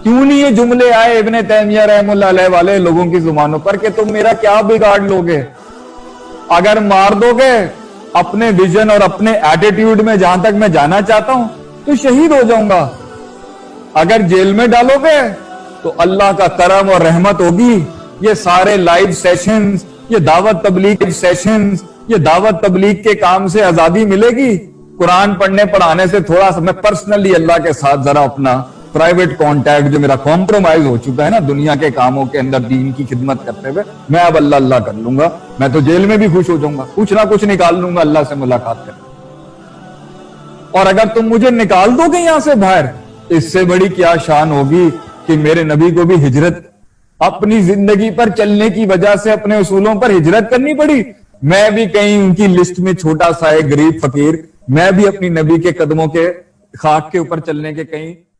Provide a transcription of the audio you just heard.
क्यों नहीं ये जुमले आए इब्ने तैमिया रहमतुल्लाह अलैह वाले लोगों की जुबानों पर कि तुम मेरा क्या बिगाड़ लोगे? अगर मार दोगे अपने विजन और अपने एटीट्यूड में जहां तक मैं जाना चाहता हूं तो शहीद हो जाऊंगा। अगर जेल में डालोगे तो अल्लाह का करम और रहमत होगी। ये सारे लाइव सेशंस, ये दावत तबलीग सेशंस, ये दावत तबलीग के काम से आजादी मिलेगी। कुरान पढ़ने पढ़ाने से थोड़ा सा मैं पर्सनली अल्लाह के साथ जरा अपना प्राइवेट कांटेक्ट जो मेरा कॉम्प्रोमाइज हो चुका है ना दुनिया के कामों के अंदर दीन की खिदमत करते हुए, मैं अब अल्लाह अल्लाह कर लूंगा। मैं तो जेल में भी खुश हो जाऊंगा, कुछ ना कुछ निकाल लूंगा अल्लाह से मुलाकात कर। और अगर तुम मुझे निकाल दोगे यहां से बाहर, इससे बड़ी क्या शान होगी कि मेरे नबी को भी हिजरत, अपनी जिंदगी पर चलने की वजह से अपने उसूलों पर हिजरत करनी पड़ी। मैं भी कहीं उनकी लिस्ट में छोटा सा एक गरीब फकीर, मैं भी अपनी नबी के कदमों के खाक के ऊपर चलने के कहीं